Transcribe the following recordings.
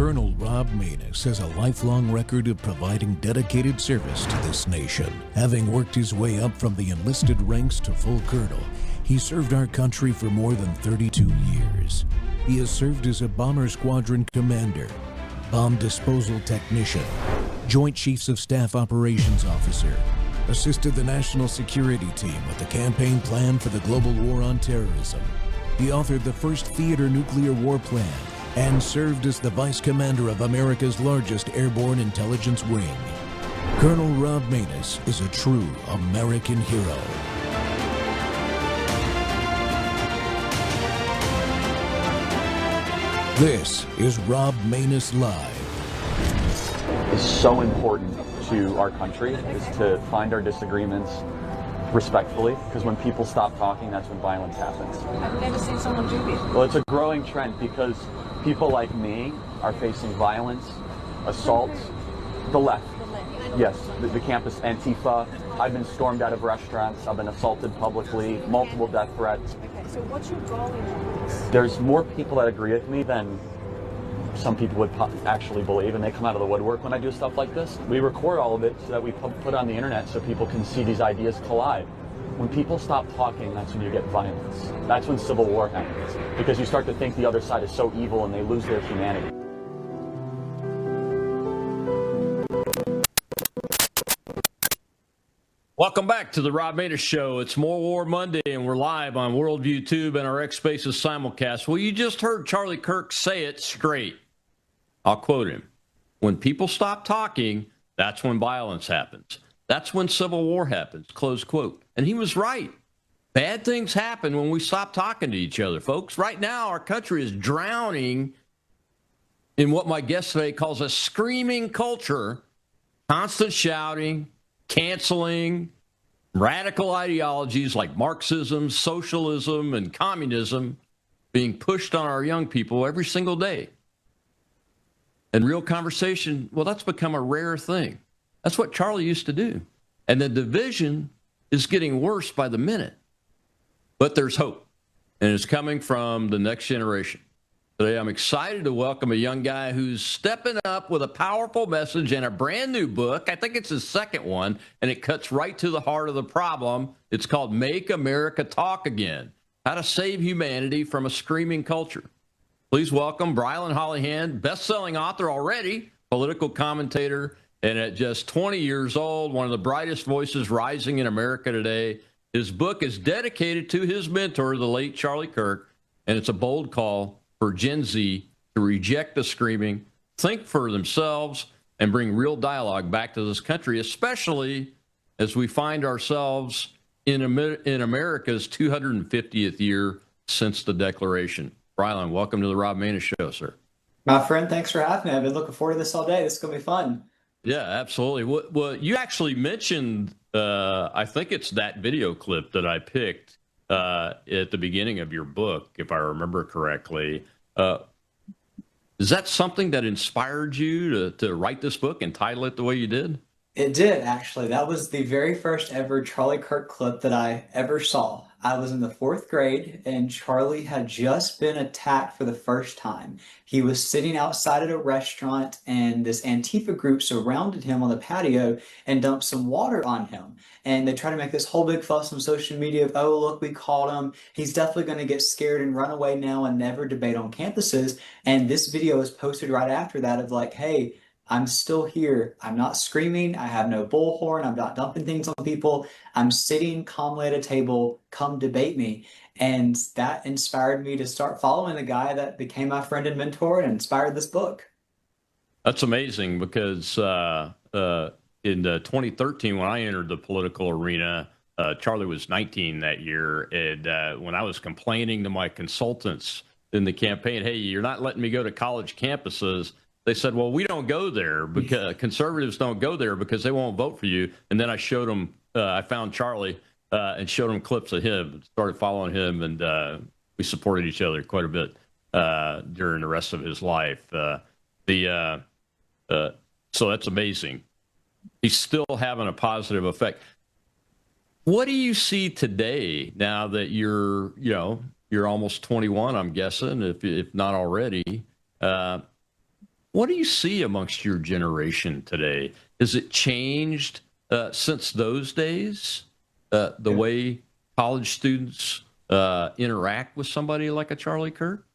Colonel Rob Maness has a lifelong record of providing dedicated service to this nation. Having worked his way up from the enlisted ranks to full colonel, he served our country for more than 32 years. He has served as a bomber squadron commander, bomb disposal technician, Joint Chiefs of Staff Operations Officer, assisted the National Security Team with the campaign plan for the global war on terrorism. He authored the first theater nuclear war plan and served as the Vice Commander of America's largest airborne intelligence wing. Colonel Rob Maness is a true American hero. This is Rob Maness Live. It's so important to our country is to find our disagreements respectfully, because when people stop talking, that's when violence happens. I've never seen someone do this. Well, it's a growing trend because people like me are facing violence, assaults, the left. Yes, the campus Antifa. I've been stormed out of restaurants. I've been assaulted publicly, multiple death threats. Okay, so what's your goal in all this? There's more people that agree with me than some people would actually believe, and they come out of the woodwork when I do stuff like this. We record all of it so that we put on the internet so people can see these ideas collide. When people stop talking, that's when you get violence. That's when civil war happens, because you start to think the other side is so evil and they lose their humanity. Welcome back to the Rob Maness Show. It's More War Monday, and we're live on Worldview Tube and our X Spaces simulcast. Well, you just heard Charlie Kirk say it straight. I'll quote him. When people stop talking, that's when violence happens. That's when civil war happens, close quote. And he was right. Bad things happen when we stop talking to each other, folks. Right now, our country is drowning in what my guest today calls a screaming culture, constant shouting, canceling, radical ideologies like Marxism, socialism, and communism being pushed on our young people every single day. And real conversation, well, that's become a rare thing. That's what Charlie used to do. And the division is getting worse by the minute. But there's hope, and it's coming from the next generation. Today, I'm excited to welcome a young guy who's stepping up with a powerful message and a brand new book. I think it's his second one, and it cuts right to the heart of the problem. It's called Make America Talk Again, How to Save Humanity from a Screaming Culture. Please welcome Brilyn Hollyhand, best-selling author already, political commentator, and at just 20 years old, one of the brightest voices rising in America today. His book is dedicated to his mentor, the late Charlie Kirk, and it's a bold call for Gen Z to reject the screaming, think for themselves, and bring real dialogue back to this country, especially as we find ourselves in America's 250th year since the Declaration. Brilyn, welcome to the Rob Maness Show, sir. My friend, thanks for having me. I've been looking forward to this all day. This is going to be fun. Yeah, absolutely. Well, you actually mentioned, I think it's that video clip that I picked at the beginning of your book, if I remember correctly. Is that something that inspired you to write this book and title it the way you did? It did, actually. That was the very first ever Charlie Kirk clip that I ever saw. I was in the 4th grade, and Charlie had just been attacked for the first time. He was sitting outside at a restaurant, and this Antifa group surrounded him on the patio and dumped some water on him. And they tried to make this whole big fuss on social media of, oh, look, we caught him. He's definitely going to get scared and run away now and never debate on campuses. And this video was posted right after that of like, hey, I'm still here. I'm not screaming. I have no bullhorn. I'm not dumping things on people. I'm sitting calmly at a table. Come debate me. And that inspired me to start following the guy that became my friend and mentor and inspired this book. That's amazing because in 2013, when I entered the political arena, Charlie was 19 that year. And when I was complaining to my consultants in the campaign, hey, you're not letting me go to college campuses, they said, well, we don't go there because conservatives don't go there because they won't vote for you. And then I showed them, I found Charlie and showed him clips of him, started following him, and we supported each other quite a bit during the rest of his life. So that's amazing. He's still having a positive effect. What do you see today now that you're almost 21, I'm guessing, if not already? What do you see amongst your generation today? Has it changed since those days? The way college students interact with somebody like a Charlie Kirk?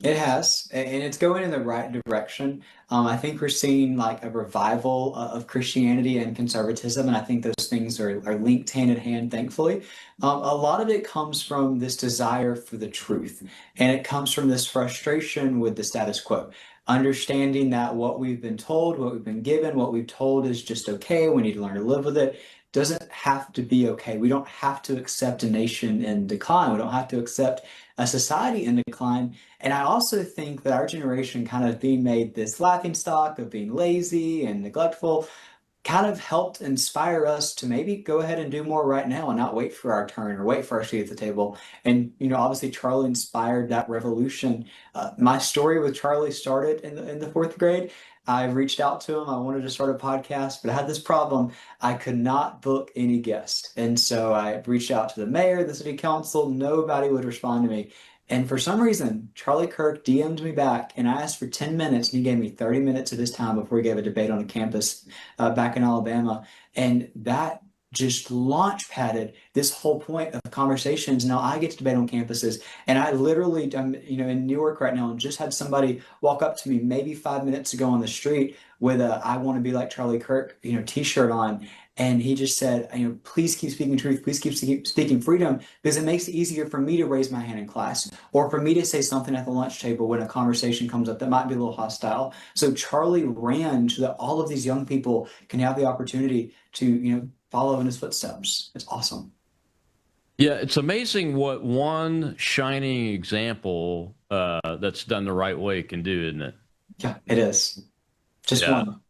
It has, and it's going in the right direction. I think we're seeing like a revival of Christianity and conservatism, and I think those things are linked hand in hand, thankfully. A lot of it comes from this desire for the truth, and it comes from this frustration with the status quo. Understanding that what we've been told, what we've been given, what we've told is just okay. We need to learn to live with it. Doesn't have to be okay. We don't have to accept a nation in decline. We don't have to accept a society in decline. And I also think that our generation kind of being made this laughing stock of being lazy and neglectful kind of helped inspire us to maybe go ahead and do more right now and not wait for our turn or wait for our seat at the table. And, obviously Charlie inspired that revolution. My story with Charlie started in the fourth grade. I reached out to him. I wanted to start a podcast, but I had this problem. I could not book any guests. And so I reached out to the mayor, the city council. Nobody would respond to me. And for some reason, Charlie Kirk DM'd me back and I asked for 10 minutes and he gave me 30 minutes of his time before he gave a debate on a campus back in Alabama. And that just launch padded this whole point of conversations. Now I get to debate on campuses, and I literally, I'm, in New York right now, and just had somebody walk up to me maybe 5 minutes ago on the street with a "I want to be like Charlie Kirk," T-shirt on, and he just said, please keep speaking truth, please keep speaking freedom, because it makes it easier for me to raise my hand in class, or for me to say something at the lunch table when a conversation comes up that might be a little hostile. So Charlie ran so that all of these young people can have the opportunity to, follow in his footsteps. It's awesome. Yeah, it's amazing what one shining example that's done the right way can do, isn't it? Yeah, it is. Just one.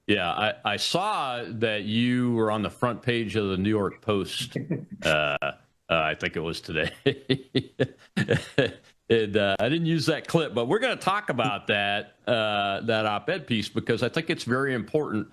Yeah, I saw that you were on the front page of the New York Post. I think it was today. And, I didn't use that clip, but we're going to talk about that op-ed piece because I think it's very important.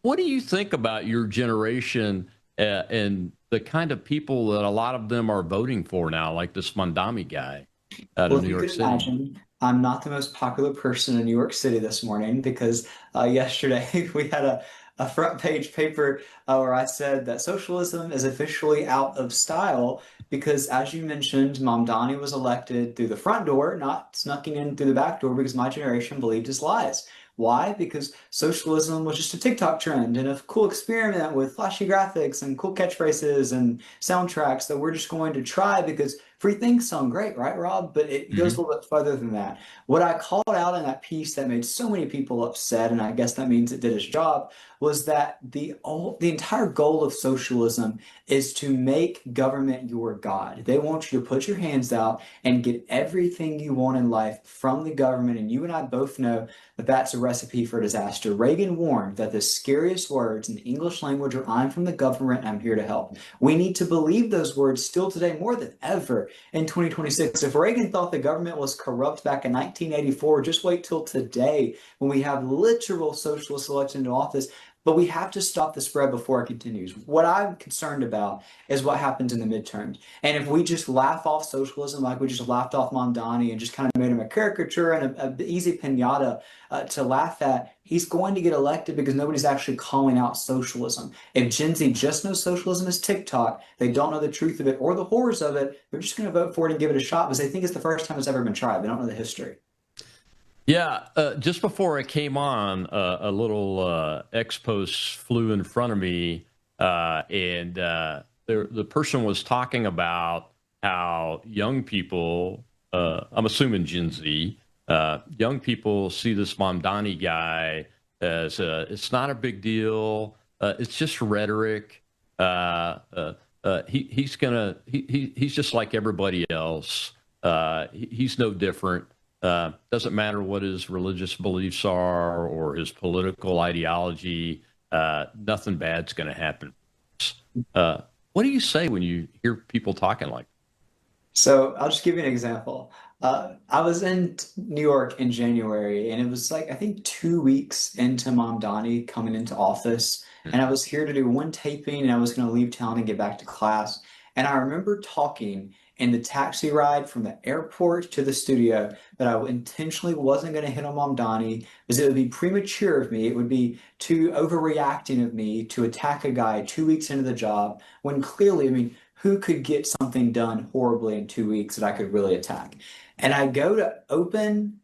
What do you think about your generation and the kind of people that a lot of them are voting for now, like this Mondami guy out of New York City? Imagine, I'm not the most popular person in New York City this morning because yesterday we had a front page paper where I said that socialism is officially out of style because, as you mentioned, Mamdani was elected through the front door, not snucking in through the back door because my generation believed his lies. Why? Because socialism was just a TikTok trend and a cool experiment with flashy graphics and cool catchphrases and soundtracks that we're just going to try because free things sound great, right, Rob? But it goes a little bit further than that. What I called out in that piece that made so many people upset, and I guess that means it did its job, was that the entire goal of socialism is to make government your god. They want you to put your hands out and get everything you want in life from the government, and you and I both know that that's a recipe for disaster. Reagan warned that the scariest words in the English language are "I'm from the government, I'm here to help." We need to believe those words still today more than ever in 2026. If Reagan thought the government was corrupt back in 1984, just wait till today when we have literal socialists elected into office. But we have to stop the spread before it continues. What I'm concerned about is what happens in the midterms. And if we just laugh off socialism like we just laughed off Mondani and just kind of made him a caricature and an easy pinata to laugh at, he's going to get elected because nobody's actually calling out socialism. If Gen Z just knows socialism is TikTok, they don't know the truth of it or the horrors of it, they're just going to vote for it and give it a shot because they think it's the first time it's ever been tried. They don't know the history. Yeah, just before I came on, a little ex-post flew in front of me, and the person was talking about how young people, I'm assuming Gen Z, young people see this Mamdani guy as it's not a big deal, it's just rhetoric. He's just like everybody else. He's no different. Doesn't matter what his religious beliefs are or his political ideology. Nothing bad's going to happen. What do you say when you hear people talking like that? So I'll just give you an example. I was in New York in January, and it was like, I think 2 weeks into Mamdani coming into office. And I was here to do one taping, and I was going to leave town and get back to class. And I remember talking in the taxi ride from the airport to the studio that I intentionally wasn't going to hit on Mamdani because it would be premature of me. It would be too overreacting of me to attack a guy 2 weeks into the job when clearly, I mean, who could get something done horribly in 2 weeks that I could really attack? And I go to open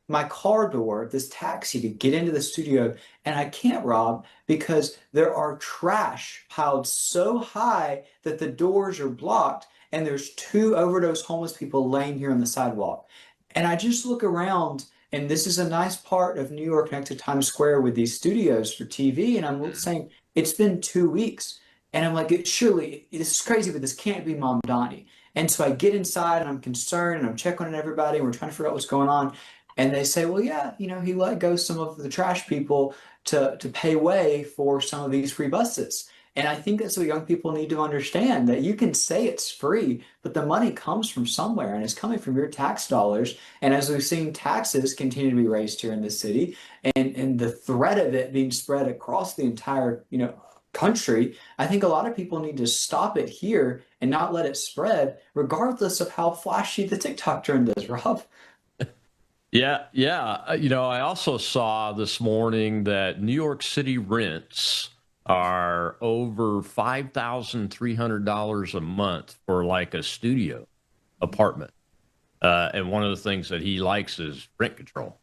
my car door, this taxi, to get into the studio, and I can't, Rob, because there are trash piled so high that the doors are blocked, and there's two overdose homeless people laying here on the sidewalk. And I just look around, and this is a nice part of New York next to Times Square with these studios for TV, and I'm saying, it's been 2 weeks. And I'm like, surely, this is crazy, but this can't be Mamdani. And so I get inside, and I'm concerned, and I'm checking on everybody, and we're trying to figure out what's going on. And they say, well, yeah, he let go some of the trash people to pay way for some of these free buses. And I think that's what young people need to understand, that you can say it's free, but the money comes from somewhere, and it's coming from your tax dollars. And as we've seen taxes continue to be raised here in the city, and the threat of it being spread across the entire, country, I think a lot of people need to stop it here and not let it spread, regardless of how flashy the TikTok trend is, Rob. Yeah. I also saw this morning that New York City rents are over $5,300 a month for like a studio apartment. And one of the things that he likes is rent control.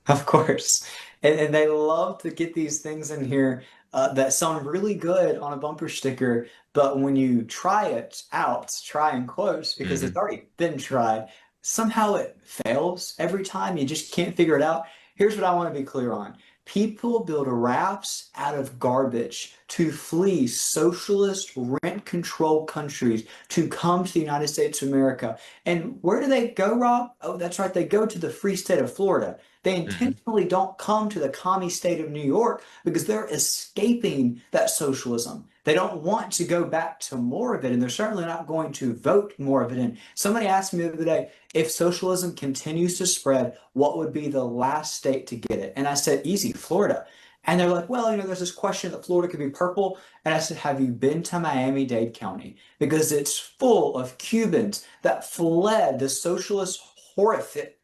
Of course. And they love to get these things in here that sound really good on a bumper sticker, but when you try it out, try in quotes, because it's already been tried, somehow it fails every time. You just can't figure it out. Here's what I want to be clear on. People build rafts out of garbage to flee socialist rent control countries to come to the United States of America. And where do they go, Rob? Oh, that's right. They go to the free state of Florida. They intentionally don't come to the commie state of New York because they're escaping that socialism. They don't want to go back to more of it, and they're certainly not going to vote more of it in. Somebody asked me the other day, if socialism continues to spread, what would be the last state to get it? And I said, easy, Florida. And they're like, well, there's this question that Florida could be purple. And I said, have you been to Miami-Dade County? Because it's full of Cubans that fled the socialist horrific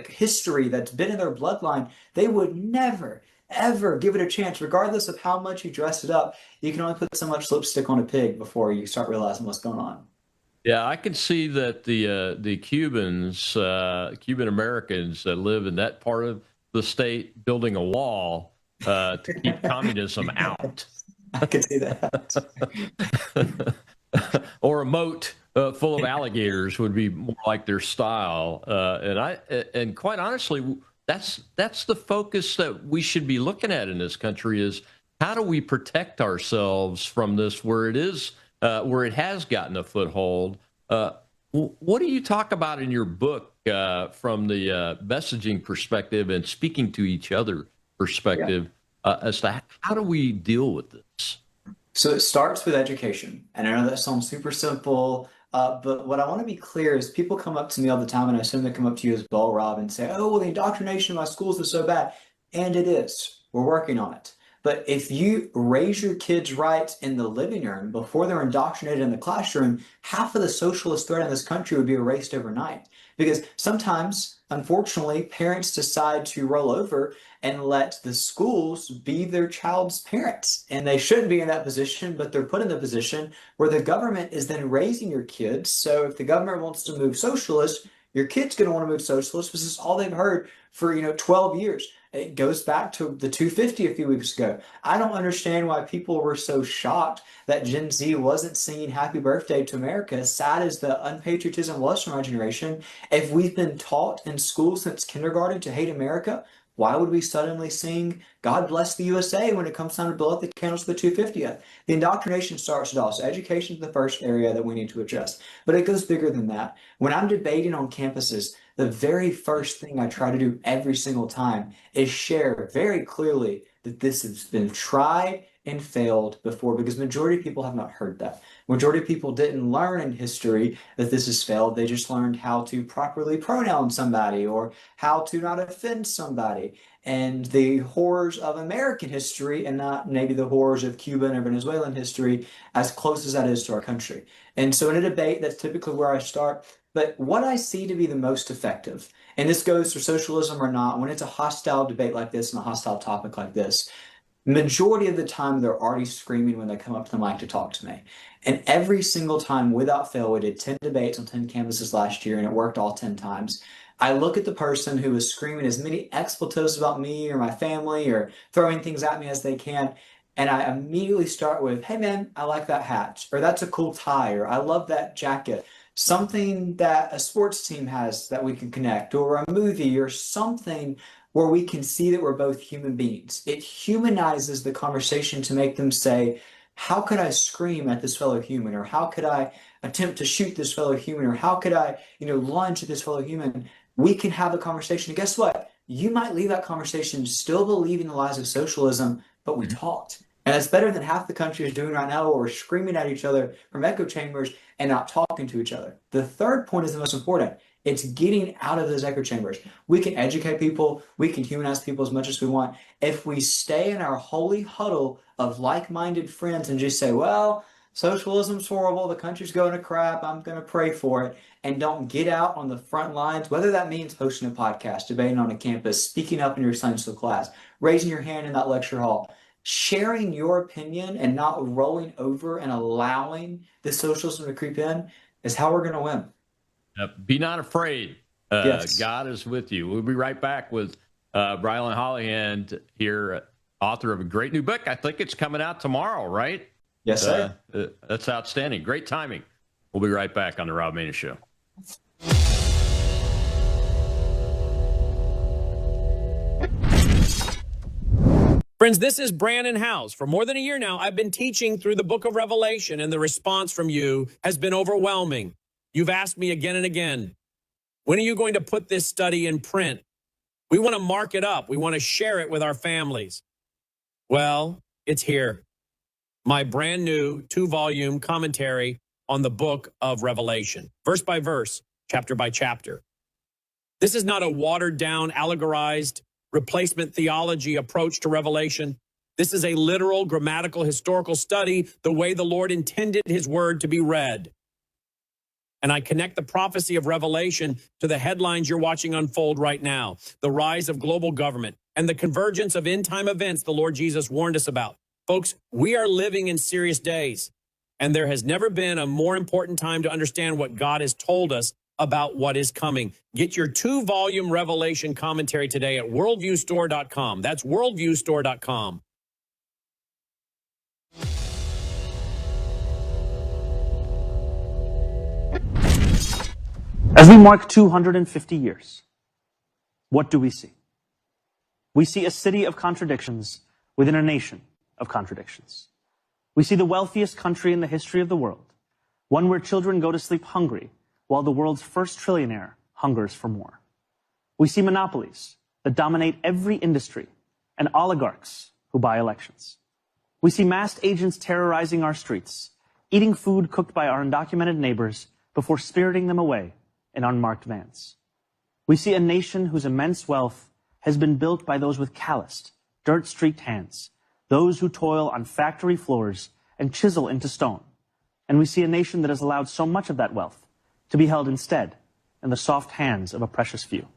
history that's been in their bloodline. They would never, ever give it a chance, regardless of how much you dress it up. You can only put so much lipstick on a pig before you start realizing what's going on. Yeah, I can see that the Cubans, Cuban Americans that live in that part of the state, building a wall to keep communism out. I can see that. Or a moat full of alligators would be more like their style. And quite honestly, that's the focus that we should be looking at in this country is how do we protect ourselves from this where it has gotten a foothold. What do you talk about in your book from the messaging perspective and speaking to each other perspective as to how do we deal with this? So it starts with education. And I know that sounds super simple, but what I want to be clear is people come up to me all the time, and I assume they come up to you as well, Rob, and say, oh, well, the indoctrination in my schools is so bad. And it is. We're working on it. But if you raise your kids right in the living room before they're indoctrinated in the classroom, half of the socialist threat in this country would be erased overnight. Because sometimes, unfortunately, parents decide to roll over and let the schools be their child's parents. And they shouldn't be in that position, but they're put in the position where the government is then raising your kids. So if the government wants to move socialist, your kid's going to want to move socialist because it's all they've heard for 12 years. It goes back to the 250 a few weeks ago. I don't understand why people were so shocked that Gen Z wasn't singing Happy Birthday to America, as sad as the unpatriotism was from our generation. If we've been taught in school since kindergarten to hate America, why would we suddenly sing God Bless the USA when it comes time to blow out the candles for the 250th? The indoctrination starts it all. So education is the first area that we need to address. But it goes bigger than that. When I'm debating on campuses, the very first thing I try to do every single time is share very clearly that this has been tried and failed before, because majority of people have not heard that. Majority of people didn't learn in history that this has failed. They just learned how to properly pronoun somebody or how to not offend somebody. And the horrors of American history, and not maybe the horrors of Cuban or Venezuelan history, as close as that is to our country. And so in a debate, that's typically where I start. But what I see to be the most effective, and this goes for socialism or not, when it's a hostile debate like this and a hostile topic like this, majority of the time they're already screaming when they come up to the mic to talk to me. And every single time, without fail, we did 10 debates on 10 campuses last year, and it worked all 10 times. I look at the person who is screaming as many expletives about me or my family or throwing things at me as they can, and I immediately start with, hey man, I like that hat, or that's a cool tie, or I love that jacket. Something that a sports team has that we can connect, or a movie, or something where we can see that we're both human beings. It humanizes the conversation to make them say, how could I scream at this fellow human? Or how could I attempt to shoot this fellow human? Or how could I, lunge at this fellow human? We can have a conversation. And guess what? You might leave that conversation still believing the lies of socialism, but we talked. And that's better than half the country is doing right now, where we're screaming at each other from echo chambers and not talking to each other. The third point is the most important. It's getting out of those echo chambers. We can educate people. We can humanize people as much as we want. If we stay in our holy huddle of like-minded friends and just say, well, socialism's horrible, the country's going to crap, I'm going to pray for it, and don't get out on the front lines, whether that means hosting a podcast, debating on a campus, speaking up in your Sunday school class, raising your hand in that lecture hall, sharing your opinion and not rolling over and allowing the socialism to creep in, is how we're going to win. Be not afraid. Yes. God is with you. We'll be right back with Brilyn Hollyhand here, author of a great new book. I think it's coming out tomorrow, right? Yes, sir. That's outstanding. Great timing. We'll be right back on the Rob Maness Show. Friends, this is Brandon House. For more than a year now, I've been teaching through the book of Revelation, and the response from you has been overwhelming. You've asked me again and again, when are you going to put this study in print? We want to mark it up. We want to share it with our families. Well, it's here. My brand new 2-volume commentary on the book of Revelation, verse by verse, chapter by chapter. This is not a watered down, allegorized replacement theology approach to Revelation. This is a literal, grammatical, historical study, the way the Lord intended his word to be read. And I connect the prophecy of Revelation to the headlines you're watching unfold right now, the rise of global government and the convergence of end-time events the Lord Jesus warned us about. Folks, we are living in serious days, and there has never been a more important time to understand what God has told us about what is coming. Get your 2-volume Revelation commentary today at worldviewstore.com. That's worldviewstore.com. As we mark 250 years, what do we see? We see a city of contradictions within a nation of contradictions. We see the wealthiest country in the history of the world, one where children go to sleep hungry, while the world's first trillionaire hungers for more. We see monopolies that dominate every industry and oligarchs who buy elections. We see masked agents terrorizing our streets, eating food cooked by our undocumented neighbors before spiriting them away in unmarked vans. We see a nation whose immense wealth has been built by those with calloused, dirt-streaked hands, those who toil on factory floors and chisel into stone. And we see a nation that has allowed so much of that wealth to be held instead in the soft hands of a precious few.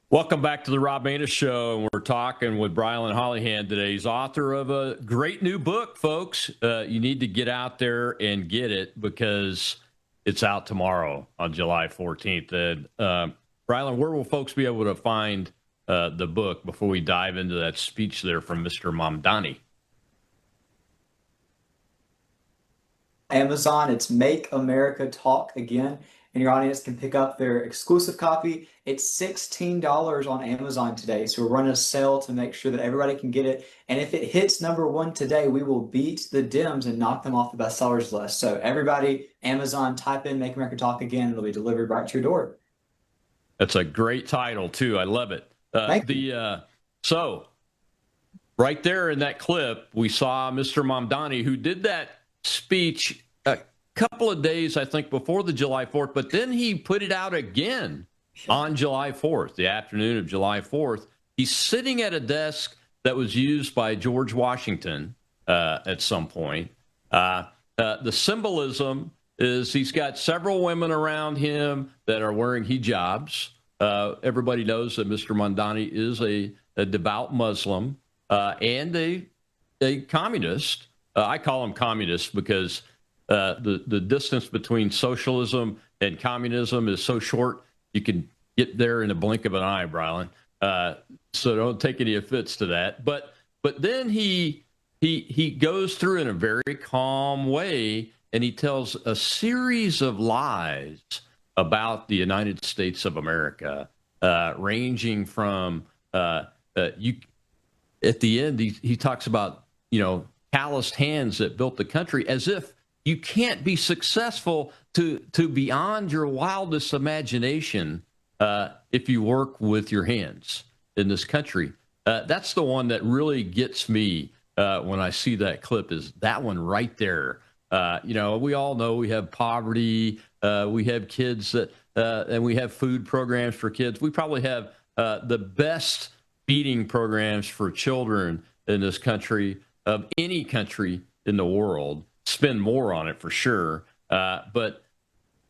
Welcome back to the Rob Maness Show, and we're talking with Brilyn Hollyhand today. He's author of a great new book, folks. You need to get out there and get it because it's out tomorrow on July 14th. And Brilyn, where will folks be able to find the book before we dive into that speech there from Mr. Mamdani? Amazon, it's Make America Talk Again, and your audience can pick up their exclusive copy. It's $16 on Amazon today, so we're running a sale to make sure that everybody can get it. And if it hits #1 today, we will beat the Dems and knock them off the bestsellers list. So everybody, Amazon, type in Make America Talk Again. It'll be delivered right to your door. That's a great title, too. I love it. Thank you. So right there in that clip, we saw Mr. Mamdani, who did that speech a couple of days, I think, before the July 4th, but then he put it out again on July 4th, the afternoon of July 4th. He's sitting at a desk that was used by George Washington at some point. The symbolism is he's got several women around him that are wearing hijabs. Everybody knows that Mr. Mamdani is a devout Muslim and a communist. I call him communist because the distance between socialism and communism is so short, you can get there in a blink of an eye, Brilyn. So don't take any offense to that. But then he goes through in a very calm way, and he tells a series of lies about the United States of America, ranging from you. At the end, he talks about, calloused hands that built the country, as if you can't be successful to beyond your wildest imagination if you work with your hands in this country. That's the one that really gets me when I see that clip, is that one right there. We all know we have poverty, we have kids that, and we have food programs for kids. We probably have the best feeding programs for children in this country of any country in the world. Spend more on it for sure. But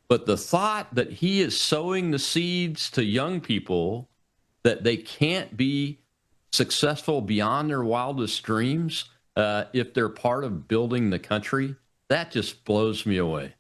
the thought that he is sowing the seeds to young people that they can't be successful beyond their wildest dreams if they're part of building the country, that just blows me away.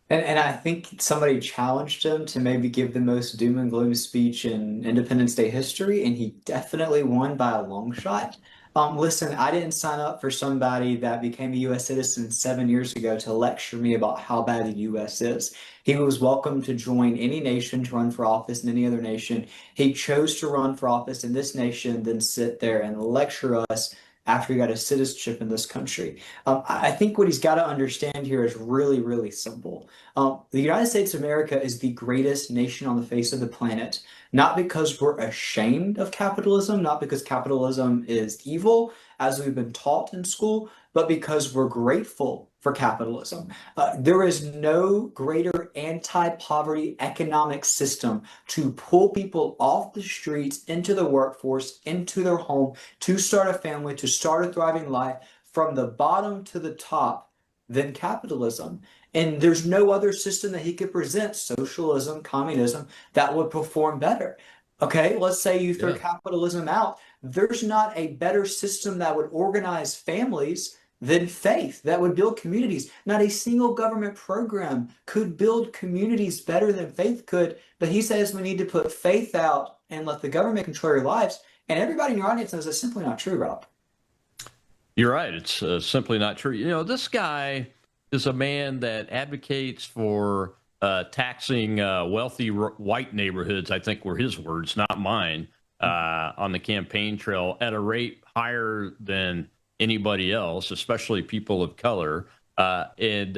And I think somebody challenged him to maybe give the most doom and gloom speech in Independence Day history, and he definitely won by a long shot. Listen, I didn't sign up for somebody that became a U.S. citizen 7 years ago to lecture me about how bad the U.S. is. He was welcome to join any nation to run for office in any other nation. He chose to run for office in this nation, then sit there and lecture us after he got his citizenship in this country. I think what he's got to understand here is really, really simple. The United States of America is the greatest nation on the face of the planet, not because we're ashamed of capitalism, not because capitalism is evil, as we've been taught in school, but because we're grateful for capitalism. There is no greater anti-poverty economic system to pull people off the streets into the workforce, into their home, to start a family, to start a thriving life from the bottom to the top than capitalism. And there's no other system that he could present, socialism, communism, that would perform better. Okay, let's say you throw capitalism out. There's not a better system that would organize families than faith, that would build communities. Not a single government program could build communities better than faith could. But he says we need to put faith out and let the government control your lives. And everybody in your audience knows that's simply not true, Rob. You're right. It's simply not true. This guy is a man that advocates for taxing wealthy white neighborhoods, I think were his words, not mine, on the campaign trail at a rate higher than anybody else, especially people of color. And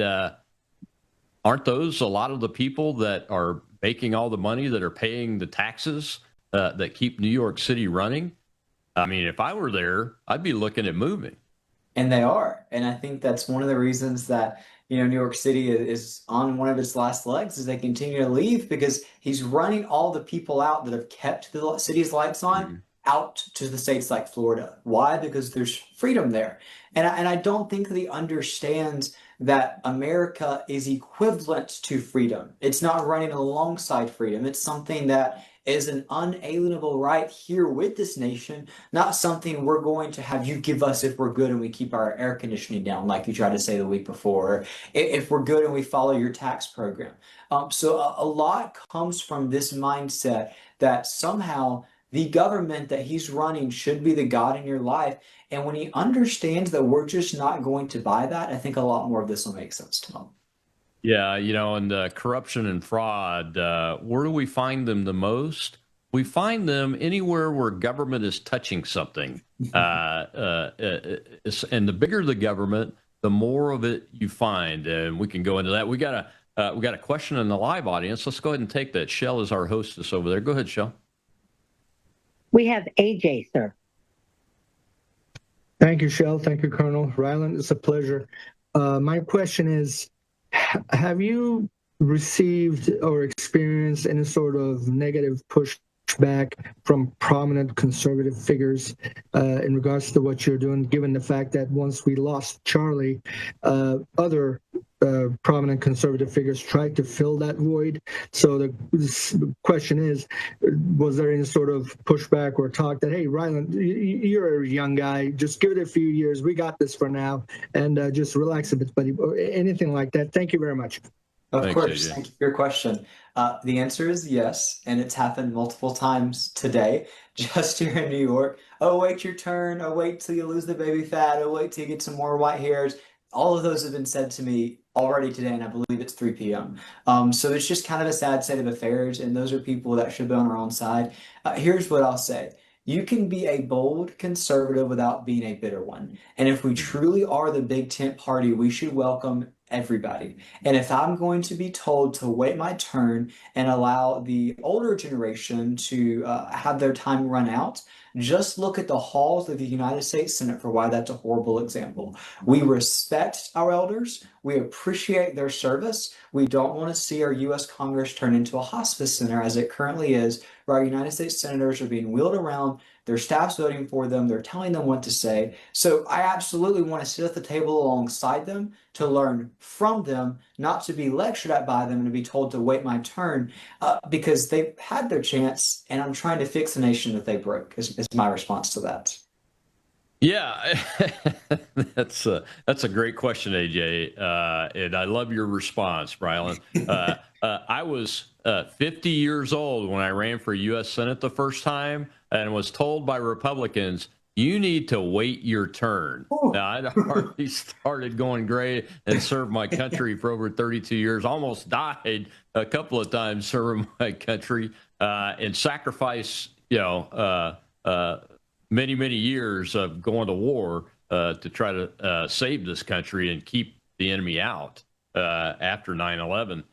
aren't those a lot of the people that are making all the money, that are paying the taxes that keep New York City running? I mean, if I were there, I'd be looking at moving. And they are. And I think that's one of the reasons that, New York City is on one of its last legs, as they continue to leave, because he's running all the people out that have kept the city's lights on out to the states like Florida. Why? Because there's freedom there. And I don't think that he understands that America is equivalent to freedom. It's not running alongside freedom. It's something that is an unalienable right here with this nation, not something we're going to have you give us if we're good and we keep our air conditioning down, like you tried to say the week before, or if we're good and we follow your tax program. So a lot comes from this mindset that somehow the government that he's running should be the God in your life. And when he understands that we're just not going to buy that, I think a lot more of this will make sense to him. Yeah, and corruption and fraud, where do we find them the most? We find them anywhere where government is touching something. And the bigger the government, the more of it you find. And we can go into that. We got a question in the live audience. Let's go ahead and take that. Shell is our hostess over there. Go ahead, Shell. We have AJ, sir. Thank you, Shell. Thank you, Colonel. Ryland, it's a pleasure. My question is, have you received or experienced any sort of negative pushback from prominent conservative figures in regards to what you're doing, given the fact that once we lost Charlie, other prominent conservative figures tried to fill that void? So the question is, was there any sort of pushback or talk that, hey, Ryland, you're a young guy, just give it a few years, we got this for now, and just relax a bit, buddy, or anything like that? Thank you very much. Of course. Thank you for your question. The answer is yes, and it's happened multiple times today, just here in New York. Oh, wait your turn. Oh, wait till you lose the baby fat. Oh, wait till you get some more white hairs. All of those have been said to me already today, and I believe it's 3 p.m. So it's just kind of a sad state of affairs, and those are people that should be on our own side. Here's what I'll say. You can be a bold conservative without being a bitter one. And if we truly are the big tent party, we should welcome everybody. And if I'm going to be told to wait my turn and allow the older generation to have their time run out, just look at the halls of the United States Senate for why that's a horrible example. We respect our elders. We appreciate their service. We don't want to see our U.S. Congress turn into a hospice center as it currently is, where our United States senators are being wheeled around, their staff's voting for them, they're telling them what to say. So I absolutely want to sit at the table alongside them, to learn from them, not to be lectured at by them and to be told to wait my turn, because they've had their chance, and I'm trying to fix the nation that they broke, is my response to that. Yeah, that's a great question, AJ, and I love your response, Brilyn. I was 50 years old when I ran for U.S. Senate the first time, and was told by Republicans, you need to wait your turn. Now, I'd already started going gray and served my country for over 32 years, almost died a couple of times serving my country, and sacrificed, many, many years of going to war to try to save this country and keep the enemy out after 9/11,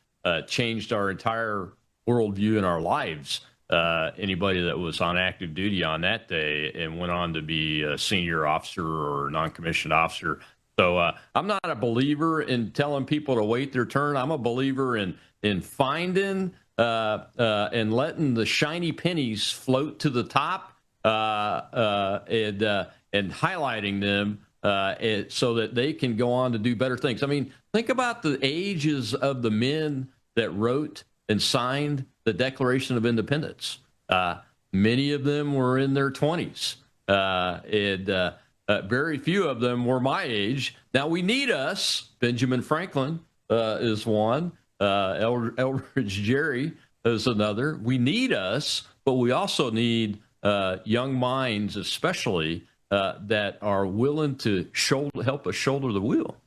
changed our entire worldview in our lives. Anybody that was on active duty on that day and went on to be a senior officer or non-commissioned officer. So I'm not a believer in telling people to wait their turn. I'm a believer in finding and letting the shiny pennies float to the top and highlighting them so that they can go on to do better things. I mean, think about the ages of the men that wrote and signed the Declaration of Independence. Many of them were in their 20s, and very few of them were my age. Now, we need us. Benjamin Franklin is one. Eldridge Jerry is another. We need us, but we also need young minds, especially, that are willing to help us shoulder the wheel.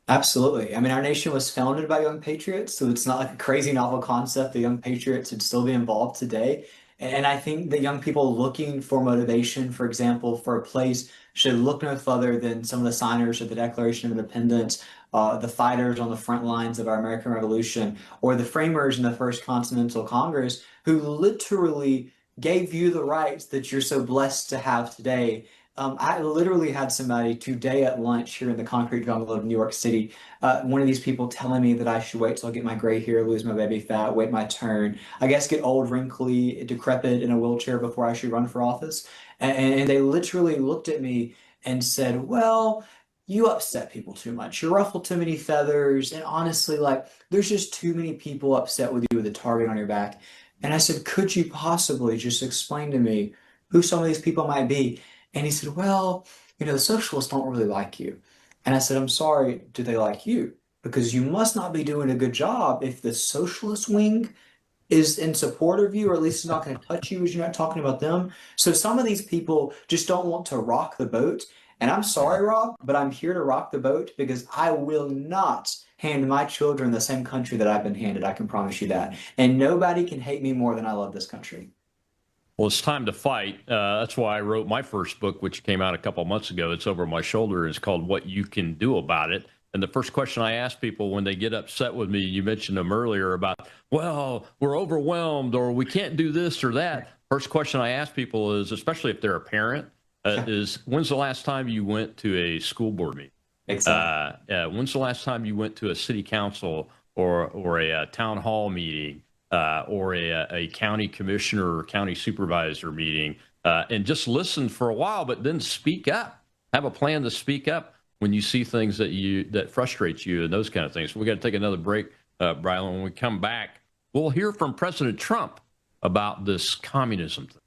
Absolutely. I mean, our nation was founded by young patriots, so it's not like a crazy novel concept that young patriots would still be involved today. And I think that young people looking for motivation, for example, for a place, should look no further than some of the signers of the Declaration of Independence, the fighters on the front lines of our American Revolution, or the framers in the First Continental Congress, who literally gave you the rights that you're so blessed to have today. I literally had somebody today at lunch here in the concrete jungle of New York City, one of these people telling me that I should wait till I get my gray hair, lose my baby fat, wait my turn, I guess get old, wrinkly, decrepit in a wheelchair before I should run for office. And they literally looked at me and said, well, you upset people too much. You ruffle too many feathers. And honestly, like, there's just too many people upset with you with a target on your back. And I said, could you possibly just explain to me who some of these people might be? And he said, well, the socialists don't really like you. And I said, I'm sorry, do they like you? Because you must not be doing a good job if the socialist wing is in support of you, or at least is not going to touch you as you're not talking about them. So some of these people just don't want to rock the boat. And I'm sorry, Rob, but I'm here to rock the boat, because I will not hand my children the same country that I've been handed. I can promise you that. And nobody can hate me more than I love this country. Well, it's time to fight. That's why I wrote my first book, which came out a couple of months ago. It's over my shoulder. It's called What You Can Do About It. And the first question I ask people when they get upset with me, you mentioned them earlier about, well, we're overwhelmed or we can't do this or that. First question I ask people is, especially if they're a parent, is when's the last time you went to a school board meeting? Exactly. When's the last time you went to a city council or a town hall meeting or a county commissioner or county supervisor meeting and just listen for a while, but then speak up? Have a plan to speak up when you see things that frustrates you and those kind of things. We got to take another break, Brilyn. When we come back, we'll hear from President Trump about this communism thing.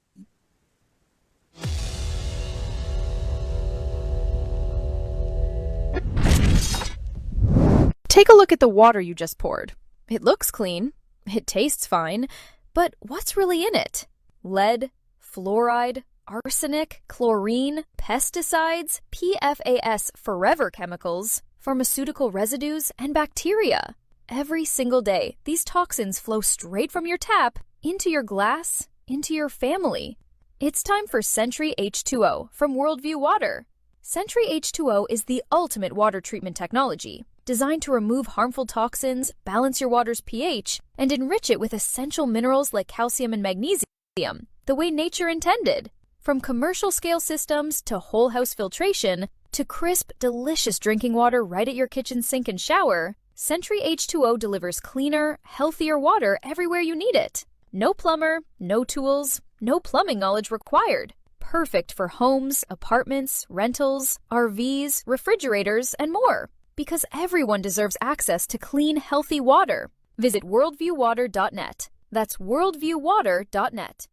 Take a look at the water you just poured. It looks clean. It tastes fine. But what's really in it? Lead, fluoride, arsenic, chlorine, pesticides, PFAS forever chemicals, pharmaceutical residues, and bacteria. Every single day, these toxins flow straight from your tap into your glass, into your family. It's time for Sentry H2O from Worldview Water. Sentry H2O is the ultimate water treatment technology, designed to remove harmful toxins, balance your water's pH, and enrich it with essential minerals like calcium and magnesium, the way nature intended. From commercial-scale systems to whole house filtration to crisp, delicious drinking water right at your kitchen sink and shower, Sentry H2O delivers cleaner, healthier water everywhere you need it. No plumber, no tools, no plumbing knowledge required. Perfect for homes, apartments, rentals, RVs, refrigerators, and more. Because everyone deserves access to clean, healthy water. Visit worldviewwater.net. That's worldviewwater.net.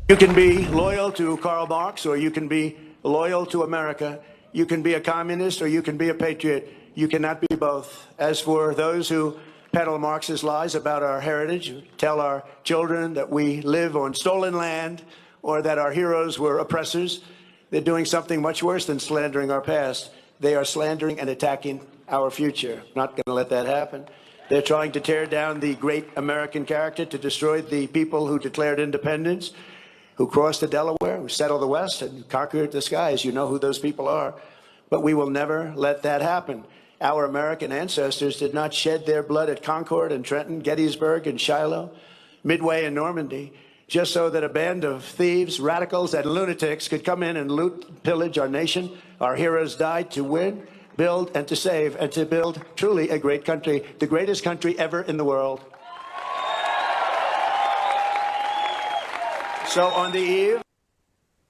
You can be loyal to Karl Marx, or you can be loyal to America. You can be a communist, or you can be a patriot. You cannot be both. As for those who peddle Marxist lies about our heritage, tell our children that we live on stolen land, or that our heroes were oppressors, they're doing something much worse than slandering our past. They are slandering and attacking our future. Not going to let that happen. They're trying to tear down the great American character, to destroy the people who declared independence, who crossed the Delaware, who settled the West, and conquered the skies. You know who those people are. But we will never let that happen. Our American ancestors did not shed their blood at Concord and Trenton, Gettysburg and Shiloh, Midway and Normandy, just so that a band of thieves, radicals, and lunatics could come in and loot, pillage our nation. Our heroes died to win, build, and to save, and to build truly a great country, the greatest country ever in the world. So on the eve...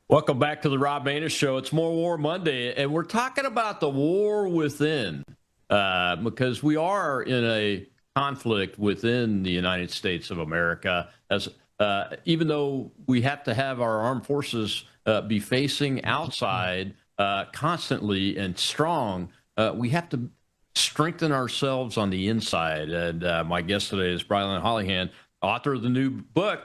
Welcome back to the Rob Maness Show. It's More War Monday, and we're talking about the war within, because we are in a conflict within the United States of America. Even though we have to have our armed forces be facing outside constantly and strong, we have to strengthen ourselves on the inside. And my guest today is Brilyn Hollyhand, author of the new book,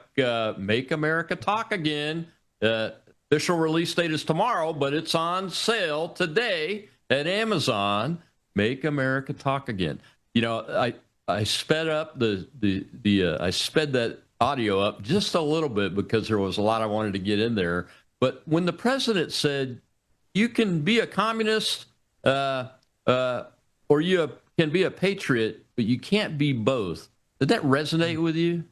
Make America Talk Again. Official release date is tomorrow, but it's on sale today at Amazon. Make America Talk Again. You know, I sped up I sped that audio up just a little bit because there was a lot I wanted to get in there. But when the president said you can be a communist or you can be a patriot, but you can't be both, did that resonate with you?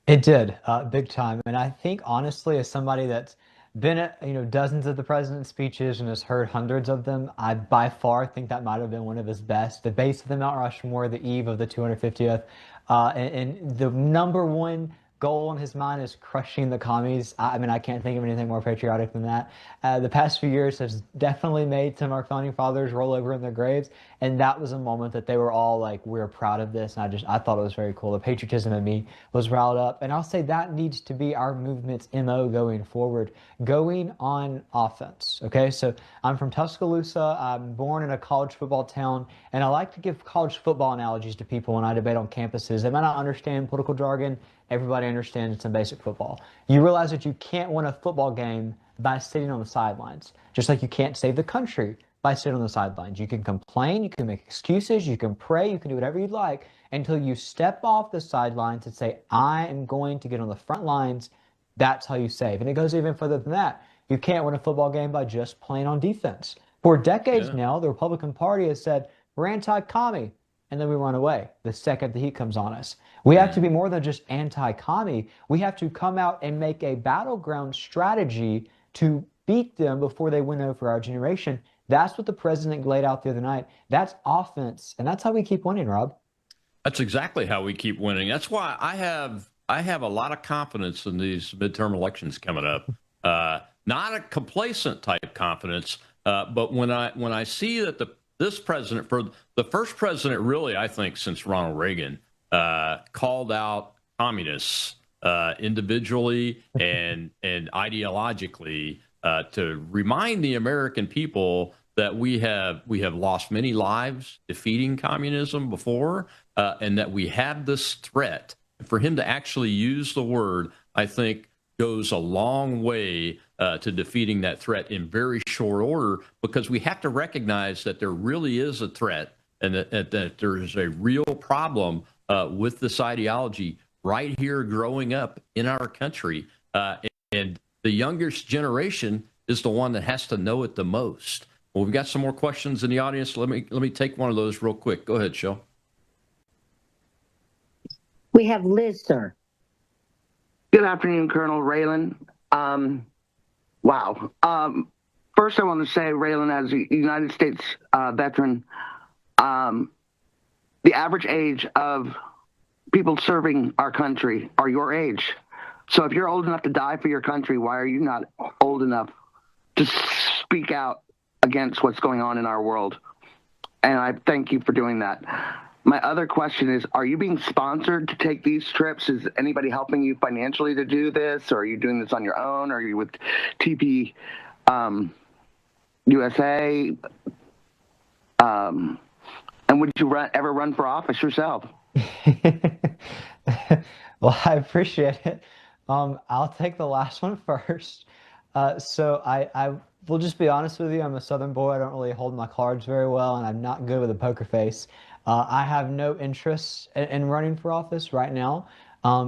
It did, big time. And I think, honestly, as somebody that's been at dozens of the president's speeches and has heard hundreds of them, I by far think that might have been one of his best. The base of the Mount Rushmore, the eve of the 250th, and the number one goal in his mind is crushing the commies. I mean, I can't think of anything more patriotic than that. The past few years has definitely made some of our founding fathers roll over in their graves, and that was a moment that they were all like, we're proud of this, and I thought it was very cool. The patriotism in me was riled up, and I'll say that needs to be our movement's MO going forward, going on offense, okay? So I'm from Tuscaloosa. I'm born in a college football town, and I like to give college football analogies to people when I debate on campuses. They might not understand political jargon. Everybody understands some basic football. You realize that you can't win a football game by sitting on the sidelines, just like you can't save the country by sitting on the sidelines. You can complain, you can make excuses, you can pray, you can do whatever you'd like until you step off the sidelines and say, I am going to get on the front lines. That's how you save. And it goes even further than that. You can't win a football game by just playing on defense. For decades now, the Republican Party has said, we're anti-commie. and then we run away the second the heat comes on us. We have to be more than just anti-commie. We have to come out and make a battleground strategy to beat them before they win over our generation. That's what the president laid out the other night. That's offense, and that's how we keep winning, Rob. That's exactly how we keep winning. That's why I have a lot of confidence in these midterm elections coming up. Not a complacent type confidence, but when I see that this president, for the first president really, I think, since Ronald Reagan, called out communists individually and ideologically to remind the American people that we have lost many lives defeating communism before, and that we have this threat. For him to actually use the word, I think, goes a long way to defeating that threat in very short order, because we have to recognize that there really is a threat, and that there is a real problem with this ideology right here growing up in our country. And the youngest generation is the one that has to know it the most. Well, we've got some more questions in the audience. Let me take one of those real quick. Go ahead, Shel. We have Liz, sir. Good afternoon, Colonel Raylan. Wow. First, I want to say, Raylan, as a United States veteran, the average age of people serving our country are your age. So if you're old enough to die for your country, why are you not old enough to speak out against what's going on in our world? And I thank you for doing that. My other question is, are you being sponsored to take these trips? Is anybody helping you financially to do this? Or are you doing this on your own? Are you with TP USA? And would you ever run for office yourself? Well, I appreciate it. I'll take the last one first. So I will just be honest with you. I'm a Southern boy. I don't really hold my cards very well, and I'm not good with a poker face. I have no interest in running for office right now.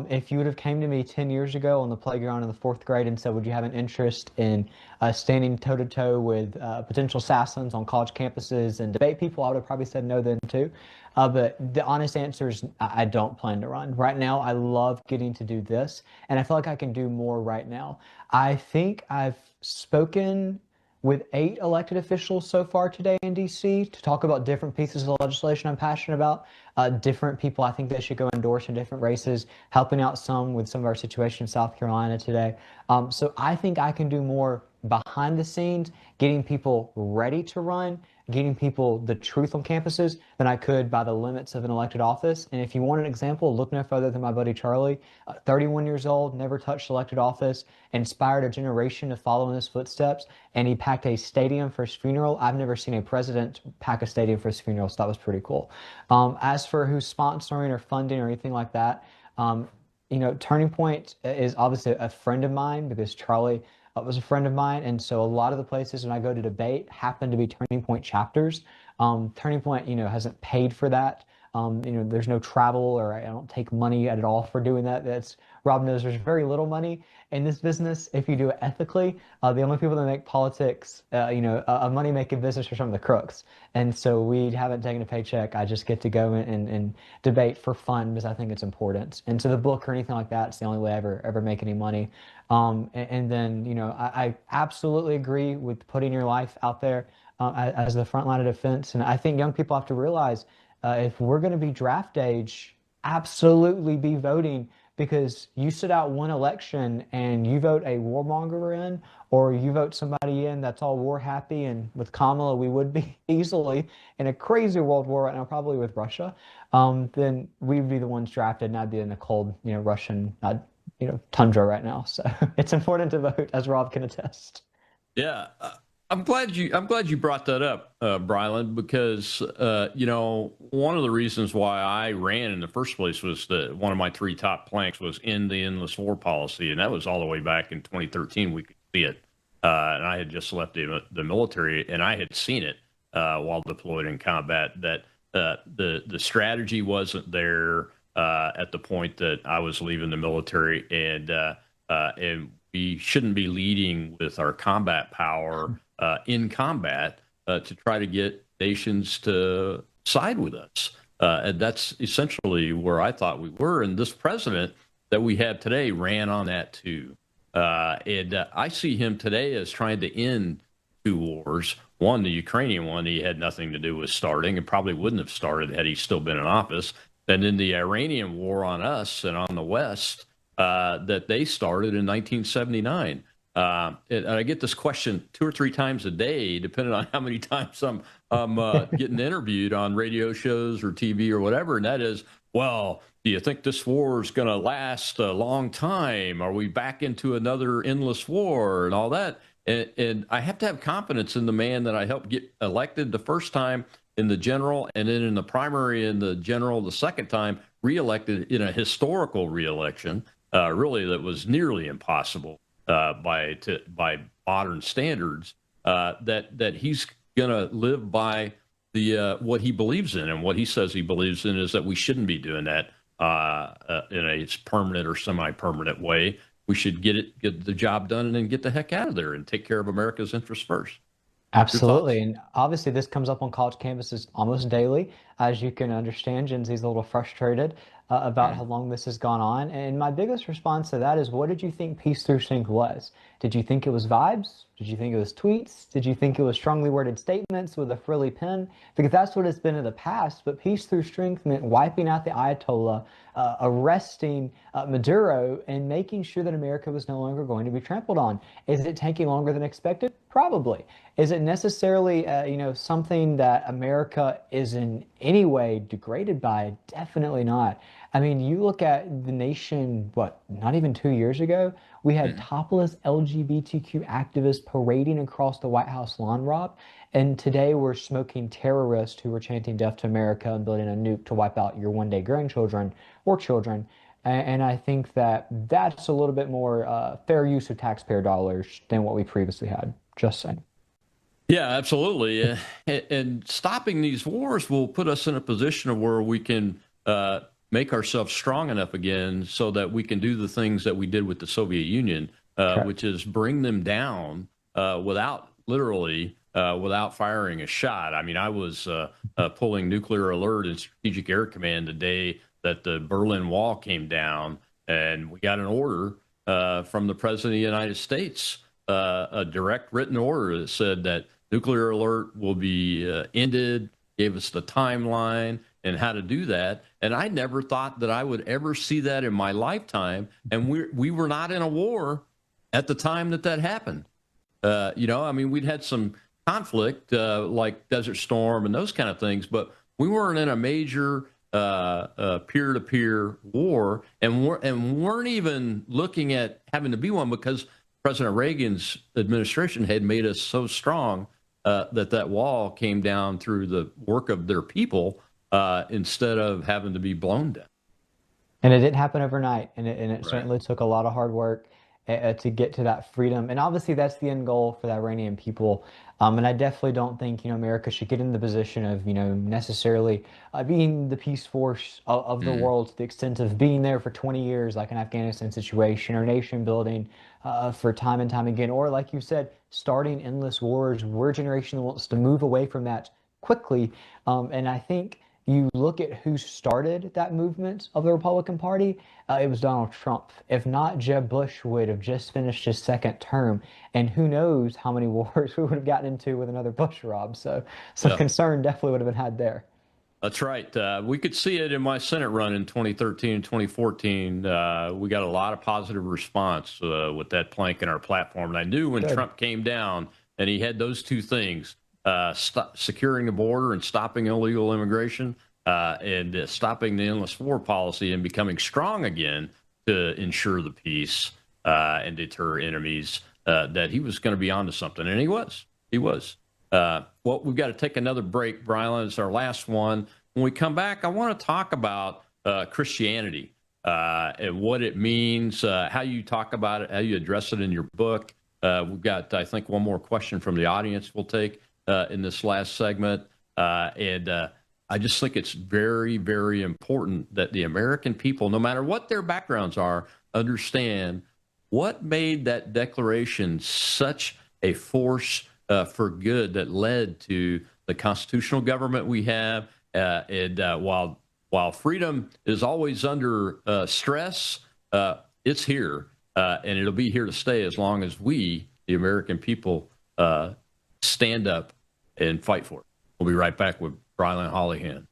If you would have came to me 10 years ago on the playground in the 4th grade and said, would you have an interest in standing toe-to-toe with potential assassins on college campuses and debate people, I would have probably said no then too. But the honest answer is I don't plan to run. Right now, I love getting to do this, and I feel like I can do more right now. I think I've spoken with 8 elected officials so far today in D.C. to talk about different pieces of legislation I'm passionate about, different people I think they should go endorse in different races, helping out some with some of our situation in South Carolina today. So I think I can do more behind the scenes, getting people ready to run, getting people the truth on campuses than I could by the limits of an elected office. And if you want an example, look no further than my buddy Charlie, 31 years old, never touched elected office, inspired a generation to follow in his footsteps, and he packed a stadium for his funeral. I've never seen a president pack a stadium for his funeral, so that was pretty cool. As for who's sponsoring or funding or anything like that, you know, Turning Point is obviously a friend of mine because Charlie was a friend of mine, and so a lot of the places when I go to debate happen to be Turning Point chapters. Turning Point, you know, hasn't paid for that. You know, there's no travel, or I don't take money at all for doing that. That's Rob knows there's very little money in this business if you do it ethically. The only people that make politics, you know, a money-making business are some of the crooks. And so we haven't taken a paycheck. I just get to go and debate for fun because I think it's important. And so the book or anything like that, it's the only way I ever make any money. And then, you know, I absolutely agree with putting your life out there as the front line of defense. And I think young people have to realize if we're going to be draft age, absolutely be voting, because you sit out one election and you vote a warmonger in, or you vote somebody in that's all war happy, and with Kamala we would be easily in a crazy world war right now, probably with Russia, then we'd be the ones drafted, and I'd be in the cold, you know, Russian, you know, tundra right now. So it's important to vote, as Rob can attest. Yeah. I'm glad you brought that up, Brilyn, because you know, one of the reasons why I ran in the first place was that one of my 3 top planks was end the endless war policy, and that was all the way back in 2013. We could see it, and I had just left the military, and I had seen it while deployed in combat. That the strategy wasn't there at the point that I was leaving the military, and we shouldn't be leading with our combat power in combat to try to get nations to side with us. And that's essentially where I thought we were. And this president that we have today ran on that too. I see him today as trying to end two wars. One, the Ukrainian one, he had nothing to do with starting and probably wouldn't have started had he still been in office. And then the Iranian war on us and on the West that they started in 1979. And I get this question 2 or 3 times a day, depending on how many times I'm getting interviewed on radio shows or TV or whatever. And that is, well, do you think this war is going to last a long time? Are we back into another endless war and all that? And I have to have confidence in the man that I helped get elected the first time in the general, and then in the primary in the general the second time, reelected in a historical reelection, really that was nearly impossible by modern standards. That he's going to live by the what he believes in, and what he says he believes in is that we shouldn't be doing that in a permanent or semi-permanent way. We should get the job done and then get the heck out of there and take care of America's interests first. Absolutely. And obviously, this comes up on college campuses almost daily. As you can understand, Gen Z's a little frustrated about how long this has gone on. And my biggest response to that is, what did you think Peace Through Strength was? Did you think it was vibes? Did you think it was tweets? Did you think it was strongly worded statements with a frilly pen? Because that's what it's been in the past. But Peace Through Strength meant wiping out the Ayatollah, arresting Maduro, and making sure that America was no longer going to be trampled on. Is it taking longer than expected? Probably. Is it necessarily, something that America is in any way degraded by? Definitely not. I mean, you look at the nation, not even 2 years ago, we had topless LGBTQ activists parading across the White House lawn, Rob. And today we're smoking terrorists who are chanting death to America and building a nuke to wipe out your one-day grandchildren or children. And I think that that's a little bit more fair use of taxpayer dollars than what we previously had. Just saying. Yeah, absolutely. And stopping these wars will put us in a position of where we can make ourselves strong enough again so that we can do the things that we did with the Soviet Union, which is bring them down without firing a shot. I mean, I was pulling nuclear alert in Strategic Air Command the day that the Berlin Wall came down, and we got an order from the President of the United States, a direct written order that said that nuclear alert will be ended, gave us the timeline and how to do that. And I never thought that I would ever see that in my lifetime. And we were not in a war at the time that happened. We'd had some conflict like Desert Storm and those kind of things, but we weren't in a major peer-to-peer war, and weren't even looking at having to be one because President Reagan's administration had made us so strong that wall came down through the work of their people instead of having to be blown down. And it didn't happen overnight, and it certainly took a lot of hard work to get to that freedom. And obviously that's the end goal for the Iranian people. And I definitely don't think, America should get in the position of, necessarily being the peace force of the world to the extent of being there for 20 years, like an Afghanistan situation, or nation building for time and time again. Or like you said, starting endless wars. We're a generation that wants to move away from that quickly. And I think you look at who started that movement of the Republican Party, it was Donald Trump. If not, Jeb Bush would have just finished his second term. And who knows how many wars we would have gotten into with another Bush, Rob. So some concern definitely would have been had there. That's right. We could see it in my Senate run in 2013 and 2014. We got a lot of positive response with that plank in our platform. And I knew when Trump came down and he had those two things, securing the border and stopping illegal immigration, and stopping the endless war policy and becoming strong again to ensure the peace and deter enemies, that he was going to be onto something. And he was. Well, we've got to take another break, Brilyn. It's our last one. When we come back, I want to talk about Christianity and what it means, how you talk about it, how you address it in your book. We've got, I think, one more question from the audience we'll take in this last segment. I just think it's very, very important that the American people, no matter what their backgrounds are, understand what made that declaration such a force for good that led to the constitutional government we have And while freedom is always under stress, it's here, and it'll be here to stay as long as we, the American people, stand up and fight for it. We'll be right back with Brilyn Hollyhand.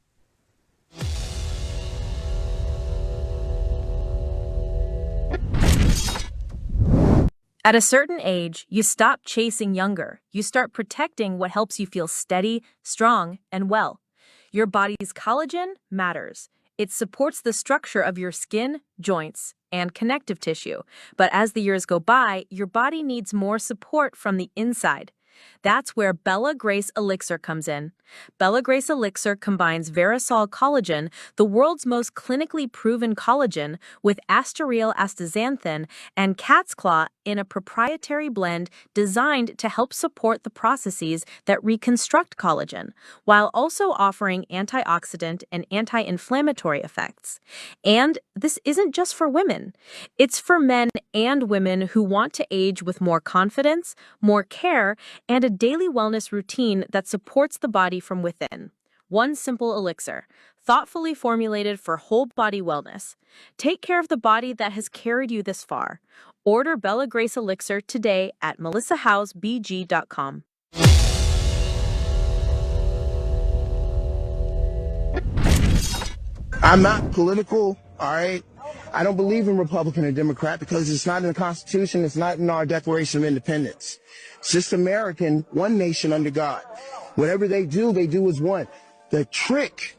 At a certain age, you stop chasing younger. You start protecting what helps you feel steady, strong, and well. Your body's collagen matters. It supports the structure of your skin, joints, and connective tissue. But as the years go by, your body needs more support from the inside. That's where Bella Grace Elixir comes in. Bella Grace Elixir combines Verisol collagen, the world's most clinically proven collagen, with asteryl astaxanthin and cat's claw in a proprietary blend designed to help support the processes that reconstruct collagen, while also offering antioxidant and anti-inflammatory effects. And this isn't just for women. It's for men and women who want to age with more confidence, more care, and a daily wellness routine that supports the body from within. One simple elixir, thoughtfully formulated for whole body wellness. Take care of the body that has carried you this far. Order Bella Grace Elixir today at melissahousebg.com. I'm not political, all right? I don't believe in Republican or Democrat because it's not in the Constitution, it's not in our Declaration of Independence. It's just American, one nation under God. Whatever they do as one. The trick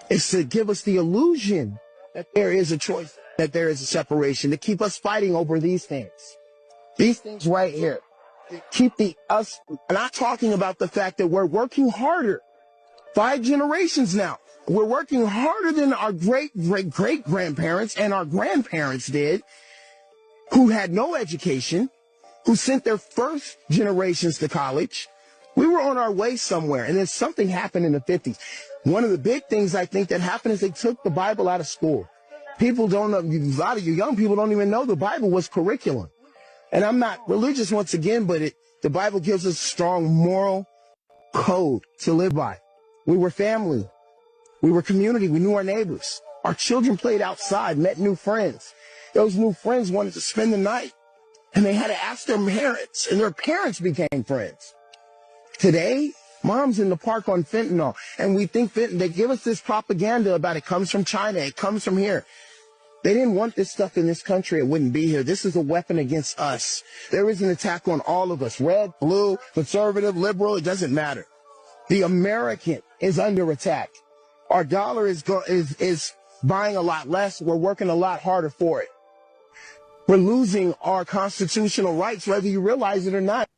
is to give us the illusion that there is a choice, that there is a separation, to keep us fighting over these things. These things right here. To keep us, and I'm talking about the fact that we're working harder. 5 generations now. We're working harder than our great-great-great-grandparents and our grandparents did, who had no education, who sent their first generations to college. We were on our way somewhere, and then something happened in the 50s. One of the big things I think that happened is they took the Bible out of school. People don't know, a lot of you young people don't even know the Bible was curriculum. And I'm not religious once again, but the Bible gives us a strong moral code to live by. We were family. We were community. We knew our neighbors. Our children played outside, met new friends. Those new friends wanted to spend the night, and they had to ask their parents, and their parents became friends. Today, mom's in the park on fentanyl, and we think they give us this propaganda about it comes from China, it comes from here. They didn't want this stuff in this country, it wouldn't be here. This is a weapon against us. There is an attack on all of us, red, blue, conservative, liberal, it doesn't matter. The American is under attack. Our dollar is buying a lot less. We're working a lot harder for it. We're losing our constitutional rights, whether you realize it or not.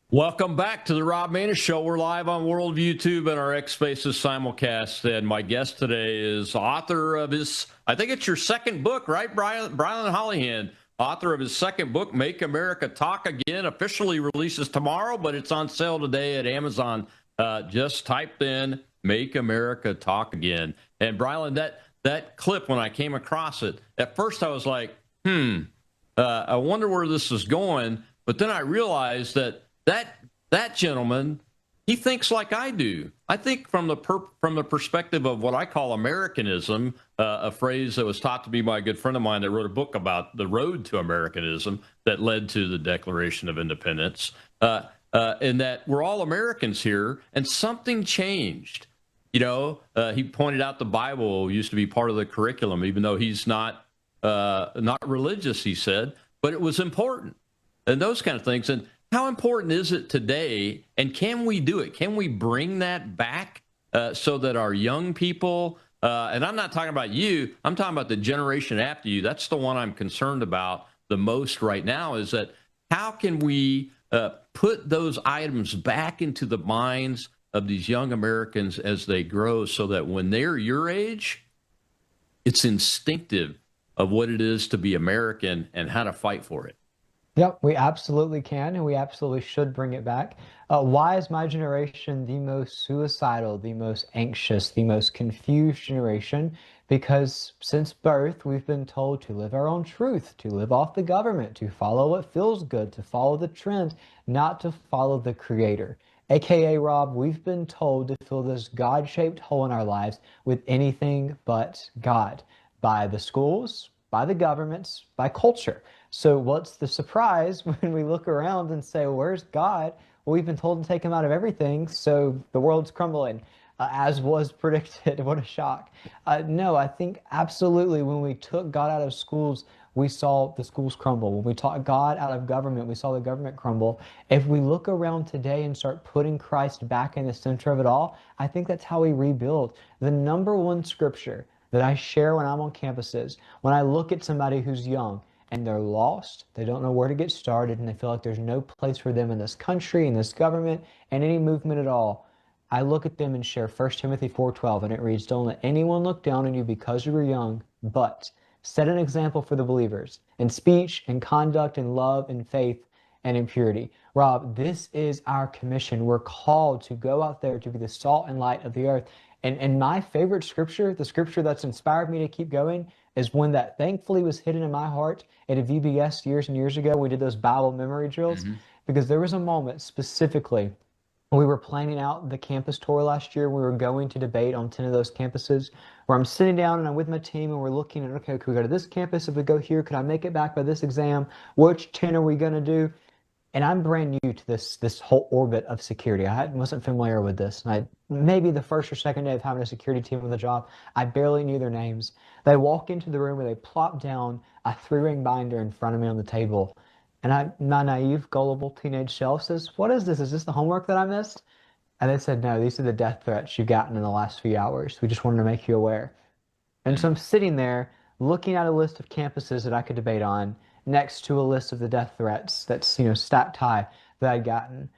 Welcome back to the Rob Maness Show. We're live on World YouTube and our X Spaces simulcast. And my guest today is author of his, I think it's your second book, right, Brilyn Hollyhand? Author of his second book, Make America Talk Again, officially releases tomorrow, but it's on sale today at Amazon. Just type in Make America Talk Again. And Brilyn, that clip, when I came across it, at first I was like, I wonder where this is going. But then I realized that gentleman, he thinks like I do. I think from the perspective of what I call Americanism, a phrase that was taught to me by a good friend of mine that wrote a book about the road to Americanism that led to the Declaration of Independence, in that we're all Americans here, and something changed. You know, he pointed out the Bible used to be part of the curriculum, even though he's not religious, he said, but it was important, and those kind of things. And how important is it today, and can we do it? Can we bring that back so that our young people, and I'm not talking about you, I'm talking about the generation after you. That's the one I'm concerned about the most right now, is that how can we put those items back into the minds of these young Americans as they grow, so that when they're your age, it's instinctive of what it is to be American and how to fight for it. Yep, we absolutely can, and we absolutely should bring it back. Why is my generation the most suicidal, the most anxious, the most confused generation? Because since birth, we've been told to live our own truth, to live off the government, to follow what feels good, to follow the trend, not to follow the creator. AKA, Rob, we've been told to fill this God-shaped hole in our lives with anything but God, by the schools, by the governments, by culture. So what's the surprise when we look around and say, well, where's God? Well, we've been told to take him out of everything, so the world's crumbling, as was predicted. What a shock. No, I think absolutely when we took God out of schools, we saw the schools crumble. When we took God out of government, we saw the government crumble. If we look around today and start putting Christ back in the center of it all, I think that's how we rebuild. The number one scripture that I share when I'm on campuses, when I look at somebody who's young and they're lost, they don't know where to get started, and they feel like there's no place for them in this country, in this government, and any movement at all, I look at them and share 1 Timothy 4:12, and it reads, don't let anyone look down on you because you are young, but set an example for the believers in speech and conduct and love and faith and in purity. Rob, this is our commission. We're called to go out there to be the salt and light of the earth. And my favorite scripture, the scripture that's inspired me to keep going, is one that thankfully was hidden in my heart at a VBS years and years ago. We did those Bible memory drills because there was a moment specifically. We were planning out the campus tour last year. We were going to debate on 10 of those campuses where I'm sitting down and I'm with my team and we're looking at, okay, could we go to this campus? If we go here, could I make it back by this exam? Which 10 are we going to do? And I'm brand new to this whole orbit of security. I wasn't familiar with this. And maybe the first or second day of having a security team on the job, I barely knew their names. They walk into the room and they plop down a 3-ring binder in front of me on the table. And my naive, gullible teenage self says, what is this? Is this the homework that I missed? And they said, no, these are the death threats you've gotten in the last few hours. We just wanted to make you aware. And so I'm sitting there looking at a list of campuses that I could debate on next to a list of the death threats that's, stacked high that I'd gotten.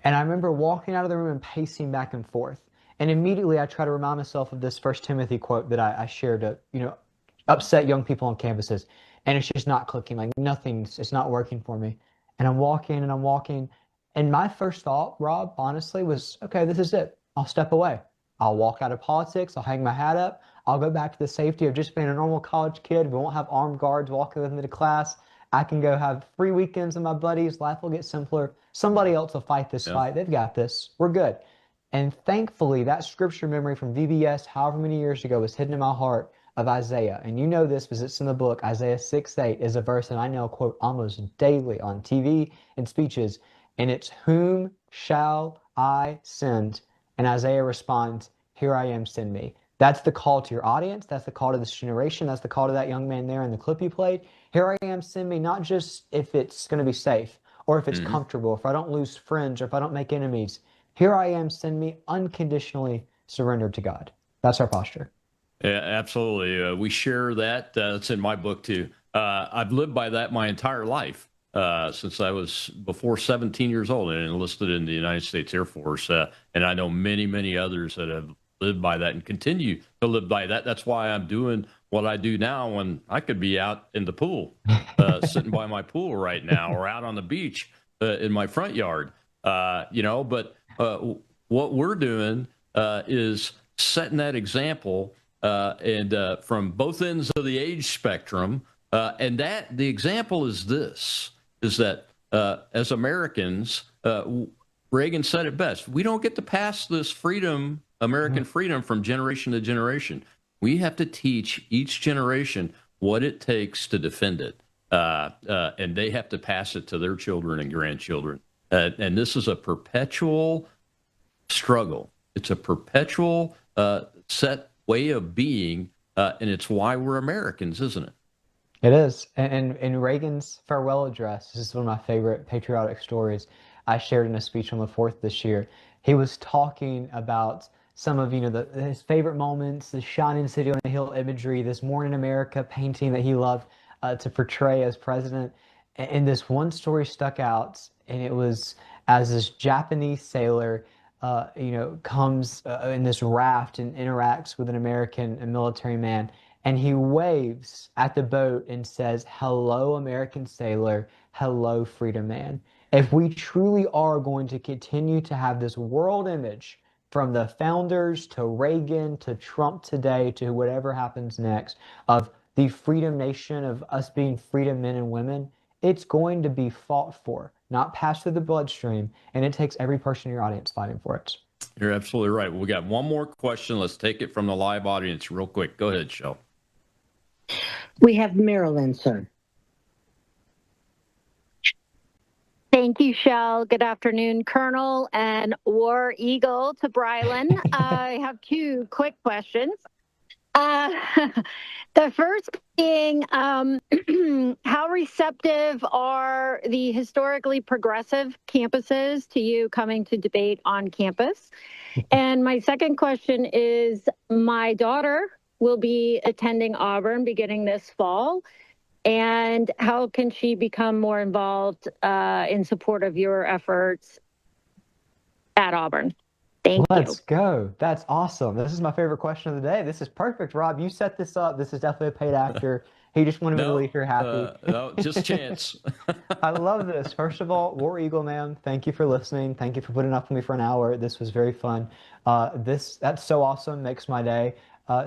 And I remember walking out of the room and pacing back and forth. And immediately I try to remind myself of this 1 Timothy quote that I shared to, upset young people on campuses. And it's just not clicking, like it's not working for me. And I'm walking. And my first thought, Rob, honestly, was, okay, this is it. I'll step away. I'll walk out of politics. I'll hang my hat up. I'll go back to the safety of just being a normal college kid. We won't have armed guards walking with me to class. I can go have free weekends with my buddies. Life will get simpler. Somebody else will fight this fight. They've got this. We're good. And thankfully, that scripture memory from VBS, however many years ago, was hidden in my heart of Isaiah. And you know this because it's in the book. Isaiah 6:8 is a verse that I now quote almost daily on TV and speeches. And it's, whom shall I send? And Isaiah responds, here I am, send me. That's the call to your audience. That's the call to this generation. That's the call to that young man there in the clip you played. Here I am, send me, not just if it's going to be safe or if it's comfortable, if I don't lose friends or if I don't make enemies. Here I am, send me, unconditionally surrendered to God. That's our posture. Yeah, absolutely. We share that. It's in my book, too. I've lived by that my entire life since I was before 17 years old and enlisted in the United States Air Force. And I know many, many others that have lived by that and continue to live by that. That's why I'm doing what I do now when I could be out in the pool, sitting by my pool right now, or out on the beach in my front yard. But what we're doing is setting that example and from both ends of the age spectrum. And that the example is that as Americans, Reagan said it best, we don't get to pass this freedom, American freedom, from generation to generation. We have to teach each generation what it takes to defend it. And they have to pass it to their children and grandchildren. And this is a perpetual struggle. It's a perpetual set way of being, and it's why we're Americans, isn't it? It is. And in Reagan's farewell address, this is one of my favorite patriotic stories I shared in a speech on the 4th this year. He was talking about some of, his favorite moments, the shining city on a hill imagery, this morning America painting that he loved to portray as president. And this one story stuck out, and it was as this Japanese sailor, comes in this raft and interacts with an American military man, and he waves at the boat and says, hello, American sailor, hello, freedom man. If we truly are going to continue to have this world image from the founders to Reagan to Trump today to whatever happens next of the freedom nation, of us being freedom men and women, it's going to be fought for. not pass through the bloodstream, and it takes every person in your audience fighting for it. You're absolutely right. We got one more question. Let's take it from the live audience real quick. Go ahead, Shel. We have Marilyn, sir. Thank you, Shel. Good afternoon, Colonel and War Eagle to Brilyn. I have two quick questions. The first being, how receptive are the historically progressive campuses to you coming to debate on campus? And my second question is, my daughter will be attending Auburn beginning this fall. And how can she become more involved in support of your efforts at Auburn? Thank you. Let's go. That's awesome. This is my favorite question of the day. This is perfect, Rob. You set this up. This is definitely a paid actor. He just wanted me to leave here happy. No, just chance. I love this. First of all, War Eagle, man, thank you for listening. Thank you for putting up with me for an hour. This was very fun. That's so awesome. Makes my day.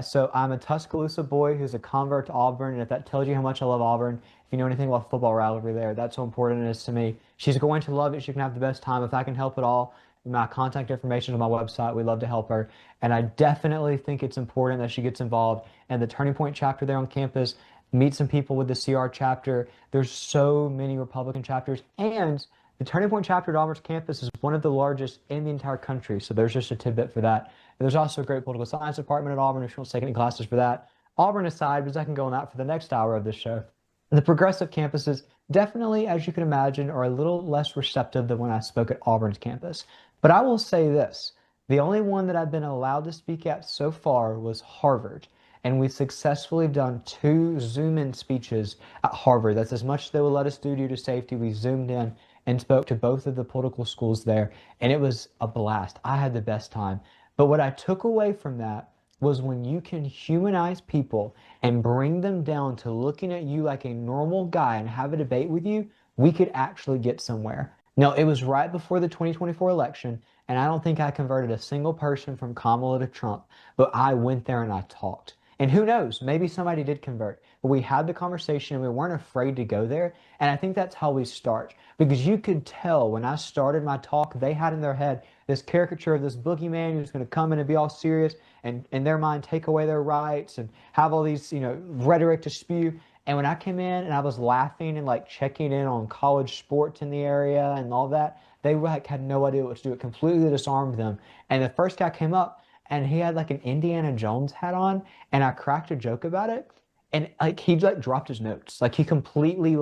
So I'm a Tuscaloosa boy who's a convert to Auburn, and if that tells you how much I love Auburn, if you know anything about football rivalry there, that's how important it is to me. She's going to love it. She can have the best time. If I can help at all, my contact information is on my website. We'd love to help her. And I definitely think it's important that she gets involved in the Turning Point chapter there on campus, meet some people with the CR chapter. There's so many Republican chapters, and the Turning Point chapter at Auburn's campus is one of the largest in the entire country. So there's just a tidbit for that. And there's also a great political science department at Auburn if you want to take any classes for that. Auburn aside, because I can go on that for the next hour of this show. The progressive campuses definitely, as you can imagine, are a little less receptive than when I spoke at Auburn's campus. But I will say this, the only one that I've been allowed to speak at so far was Harvard. And we've successfully done 2 Zoom-in speeches at Harvard. That's as much as they would let us do due to safety. We Zoomed in and spoke to both of the political schools there. And it was a blast. I had the best time. But what I took away from that was when you can humanize people and bring them down to looking at you like a normal guy and have a debate with you, we could actually get somewhere. Now, it was right before the 2024 election, and I don't think I converted a single person from Kamala to Trump, but I went there and I talked. And who knows, maybe somebody did convert, but we had the conversation and we weren't afraid to go there. And I think that's how we start, because you could tell when I started my talk, they had in their head this caricature of this boogeyman who's going to come in and be all serious and in their mind take away their rights and have all these, rhetoric to spew. And when I came in and I was laughing and like checking in on college sports in the area and all that, they had no idea what to do. It completely disarmed them. And the first guy came up and he had like an Indiana Jones hat on, and I cracked a joke about it. And he dropped his notes. Like he completely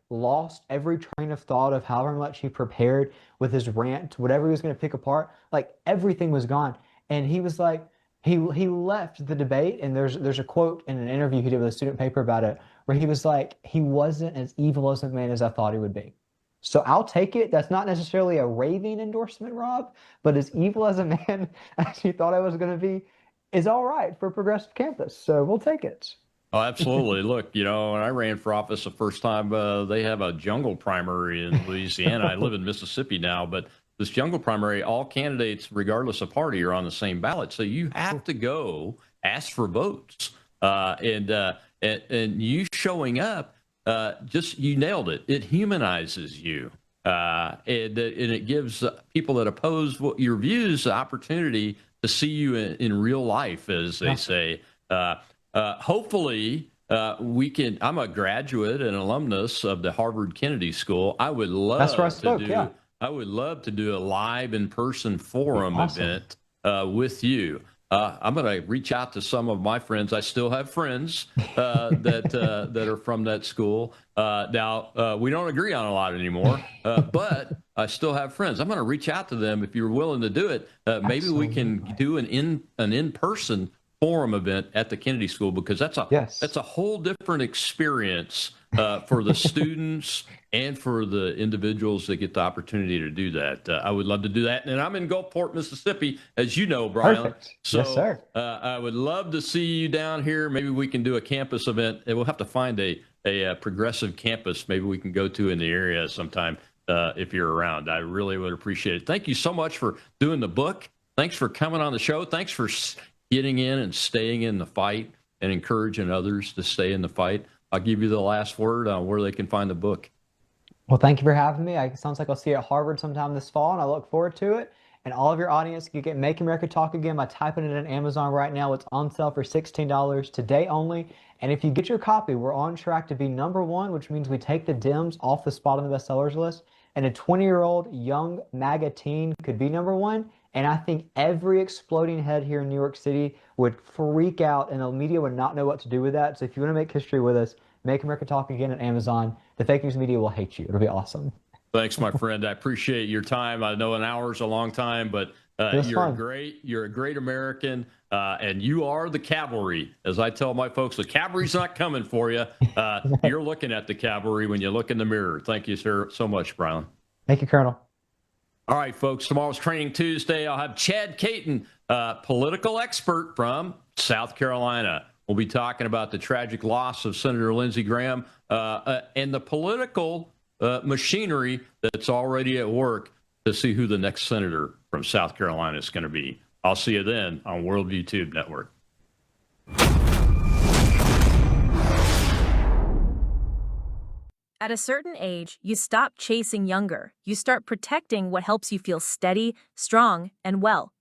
lost every train of thought of however much he prepared with his rant, whatever he was going to pick apart. Like everything was gone. And he was like, he left the debate. And there's a quote in an interview he did with a student paper about it, where he was like, he wasn't as evil as a man as I thought he would be. So I'll take it. That's not necessarily a raving endorsement, Rob, but as evil as a man as he thought I was going to be is all right for a progressive campus. So we'll take it. Oh, absolutely. Look, when I ran for office the first time, they have a jungle primary in Louisiana. I live in Mississippi now, but this jungle primary, all candidates, regardless of party, are on the same ballot. So you have to go ask for votes. And you showing up, you nailed it. It humanizes you. And it gives people that oppose your views the opportunity to see you in real life, as they say. Hopefully, we can. I'm a graduate and alumnus of the Harvard Kennedy School. I would love That's where I spoke, yeah. I would love to do a live in-person forum event with you. I'm going to reach out to some of my friends. I still have friends that are from that school. Now, we don't agree on a lot anymore, but I still have friends. I'm going to reach out to them if you're willing to do it. Maybe we can do an in-person forum event at the Kennedy School, because that's a whole different experience for the students and for the individuals that get the opportunity to do that. I would love to do that. And I'm in Gulfport, Mississippi, as you know, Brian. Perfect. So yes, sir. I would love to see you down here. Maybe we can do a campus event, and we'll have to find a progressive campus maybe we can go to in the area sometime if you're around. I really would appreciate it. Thank you so much for doing the book. Thanks for coming on the show. Thanks for getting in and staying in the fight and encouraging others to stay in the fight. I'll give you the last word on where they can find the book. Well, thank you for having me. It sounds like I'll see you at Harvard sometime this fall, and I look forward to it. And all of your audience can get Make America Talk Again by typing it in Amazon right now. It's on sale for $16 today only. And if you get your copy, we're on track to be #1, which means we take the Dems off the spot on the bestsellers list. And a 20-year-old young MAGA teen could be #1. And I think every exploding head here in New York City would freak out, and the media would not know what to do with that. So if you want to make history with us, Make America Talk Again at Amazon. The fake news media will hate you. It'll be awesome. Thanks, my friend. I appreciate your time. I know an hour is a long time, but you're a great American, and you are the cavalry. As I tell my folks, the cavalry's not coming for you. You're looking at the cavalry when you look in the mirror. Thank you, sir, so much, Brilyn. Thank you, Colonel. All right, folks, tomorrow's Training Tuesday. I'll have Chad Caton, political expert from South Carolina. We'll be talking about the tragic loss of Senator Lindsey Graham and the political machinery that's already at work to see who the next senator from South Carolina is going to be. I'll see you then on Worldview Tube Network. At a certain age, you stop chasing younger. You start protecting what helps you feel steady, strong, and well.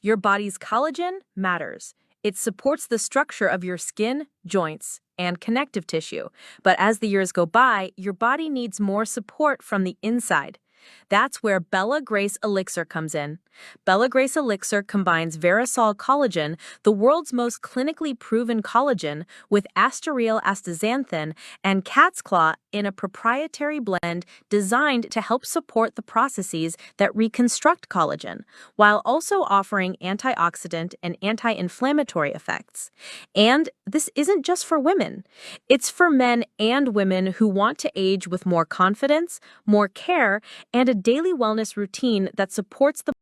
Your body's collagen matters. It supports the structure of your skin, joints, and connective tissue. But as the years go by, your body needs more support from the inside. That's where Bella Grace Elixir comes in. Bella Grace Elixir combines Verisol collagen, the world's most clinically proven collagen, with Asteryl astaxanthin and cat's claw in a proprietary blend designed to help support the processes that reconstruct collagen, while also offering antioxidant and anti-inflammatory effects. And this isn't just for women. It's for men and women who want to age with more confidence, more care, and a daily wellness routine that supports the